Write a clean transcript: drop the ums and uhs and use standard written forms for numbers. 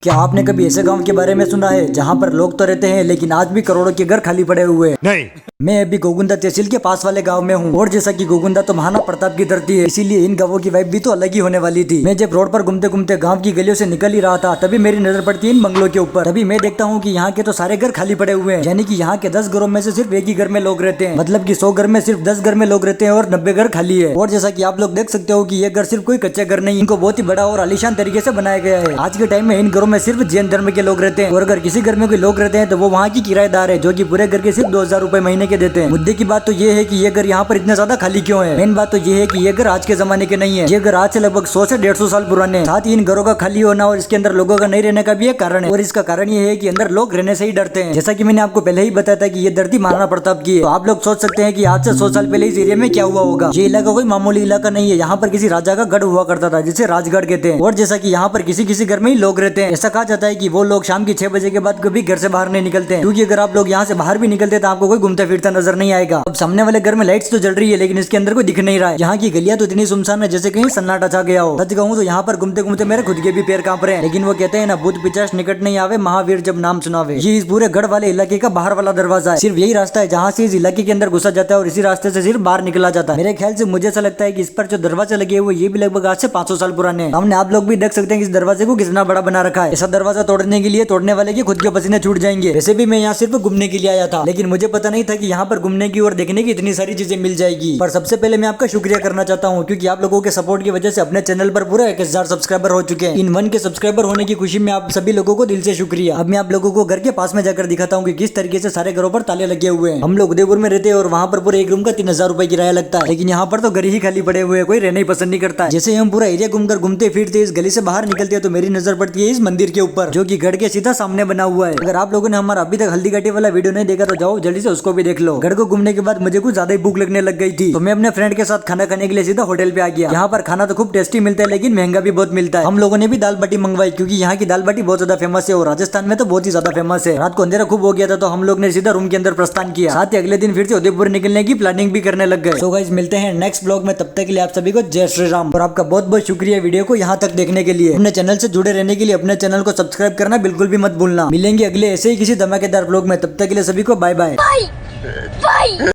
क्या आपने कभी ऐसे गांव के बारे में सुना है जहां पर लोग तो रहते हैं लेकिन आज भी करोड़ों के घर खाली पड़े हुए हैं? नहीं। मैं अभी गोगुंदा तहसील के पास वाले गांव में हूं और जैसा कि गोगुंदा तो महाराणा प्रताप की धरती है, इसीलिए इन गांवों की वाइब भी तो अलग ही होने वाली थी। मैं जब रोड पर घूमते घूमते गांव की गलियों से निकल ही रहा था तभी मेरी नजर पड़ती है इन बंगलों के ऊपर। तभी मैं देखता हूँ कि यहाँ के तो सारे घर खाली पड़े हुए हैं, यानी कि यहाँ के 10 घरों में से सिर्फ एक ही घर में लोग रहते हैं। मतलब कि 100 घर में सिर्फ 10 घर में लोग रहते हैं और 90 घर खाली है। और जैसा कि आप लोग देख सकते हो कि ये घर सिर्फ कोई कच्चे घर नहीं, इनको बहुत ही बड़ा और आलीशान तरीके से बनाया गया है। आज के टाइम में इन घरों में सिर्फ जैन धर्म के लोग रहते हैं और अगर किसी घर में कोई लोग रहते हैं तो वो वहाँ की किराएदार है, जो कि पूरे घर के सिर्फ 2000 रुपए महीने के देते हैं। मुद्दे की बात तो ये है कि ये घर यहाँ पर इतने ज्यादा खाली क्यों है। मेन बात तो ये है कि ये घर आज के जमाने के नहीं है, ये घर आज से लगभग 100 से 150 साल पुराने हैं। साथ ही इन घरों का खाली होना और इसके अंदर लोगों का नहीं रहने का भी एक कारण है, और इसका कारण ये है कि अंदर लोग रहने से ही डरते हैं। जैसा कि मैंने आपको पहले ही बताया था कि ये धरती महाराणा प्रताप की है, तो आप लोग सोच सकते हैं कि आज से 100 साल पहले इस एरिया में क्या हुआ होगा। ये इलाका कोई मामूली इलाका नहीं है, यहाँ पर किसी राजा का गढ़ हुआ करता था जिसे राजगढ़ कहते हैं। और जैसा कि यहाँ पर किसी किसी घर में ही लोग रहते हैं, ऐसा कहा जाता है कि वो लोग शाम की 6 बजे के बाद कभी घर से बाहर नहीं निकलते हैं, क्योंकि अगर आप लोग यहाँ से बाहर भी निकलते तो आपको कोई घूमता फिरता नजर नहीं आएगा। अब सामने वाले घर में लाइट्स तो जल रही है लेकिन इसके अंदर कोई दिख नहीं रहा है। यहाँ की गलियां तो इतनी सुनसान है जैसे कहीं सन्नाटा छा गया हो। सच कहूँ तो यहाँ पर घूमते घूमते मेरे खुद के भी पैर कांप रहे हैं, लेकिन वो कहते हैं ना, भूत पिचास निकट नहीं आवे, महावीर जब नाम सुनावे। ये इस पूरे गढ़ वाले इलाके का बाहर वाला दरवाजा है, सिर्फ यही रास्ता है जहाँ से इस इलाके के अंदर घुसा जाता है और इसी रास्ते से सिर्फ बाहर निकला जाता है। मेरे ख्याल से मुझे ऐसा लगता है कि इस पर जो दरवाजे लगे हुए ये भी लगभग आज से 500 साल पुराने हैं। हमने आप लोग भी देख सकते हैं कि इस दरवाजे को कितना बड़ा बना रखा है। ऐसा दरवाजा तोड़ने के लिए तोड़ने वाले के खुद के पसीने छूट जाएंगे। वैसे भी मैं यहाँ सिर्फ घूमने के लिए आया था, लेकिन मुझे पता नहीं था कि यहाँ पर घूमने की और देखने की इतनी सारी चीजें मिल जाएगी। पर सबसे पहले मैं आपका शुक्रिया करना चाहता हूँ, क्योंकि आप लोगों के सपोर्ट की वजह से अपने चैनल पर पूरा 1000 सब्सक्राइबर हो चुके हैं। इन 1 के सब्सक्राइबर होने की खुशी में आप सभी लोगों को दिल से शुक्रिया। अब मैं आप लोगों को घर के पास में जाकर दिखाता हूँ कि किस तरीके से सारे घरों पर ताले लगे हुए हैं। हम लोग उदयपुर में रहते हैं और वहाँ पर पूरे एक रूम का 3000 रुपए किराया लगता है, लेकिन यहाँ पर तो घर ही खाली पड़े हुए हैं, कोई रहना ही पसंद नहीं करता है। जैसे हम पूरा एरिया घूमकर घूमते फिरते इस गली से बाहर निकलते हैं तो मेरी नजर पड़ती है इस मंदिर के ऊपर, जो कि गढ़ के सीधा सामने बना हुआ है। अगर आप लोगों ने हमारा अभी तक हल्दी घाटी वाला वीडियो नहीं देखा तो जाओ जल्दी से उसको भी देख लो। गढ़ को घूमने के बाद मुझे कुछ ज्यादा ही भूख लगने लग गई थी, तो मैं अपने फ्रेंड के साथ खाना खाने के लिए सीधा होटल पे आ गया। यहाँ पर खाना तो खूब टेस्टी मिलता है लेकिन महंगा भी बहुत मिलता है। हम लोगों ने भी दाल बाटी मंगवाई, क्योंकि यहाँ की दाल बाटी बहुत ज्यादा फेमस है और राजस्थान में तो बहुत ही ज्यादा फेमस है। रात को अंधेरा खूब हो गया था तो हम लोग ने सीधा रूम के अंदर प्रस्थान किया। साथ ही अगले दिन फिर से उदयपुर निकलने की प्लानिंग भी करने लग गए। सो गाइस, मिलते हैं नेक्स्ट ब्लॉग में, तब तक के लिए आप सभी को जय श्री राम। और आपका बहुत बहुत शुक्रिया वीडियो को यहाँ तक देखने के लिए। अपने चैनल से जुड़े रहने के लिए अपने चैनल को सब्सक्राइब करना बिल्कुल भी मत भूलना। मिलेंगे अगले ऐसे ही किसी धमाकेदार ब्लॉग में, तब तक के लिए सभी को बाय बाय।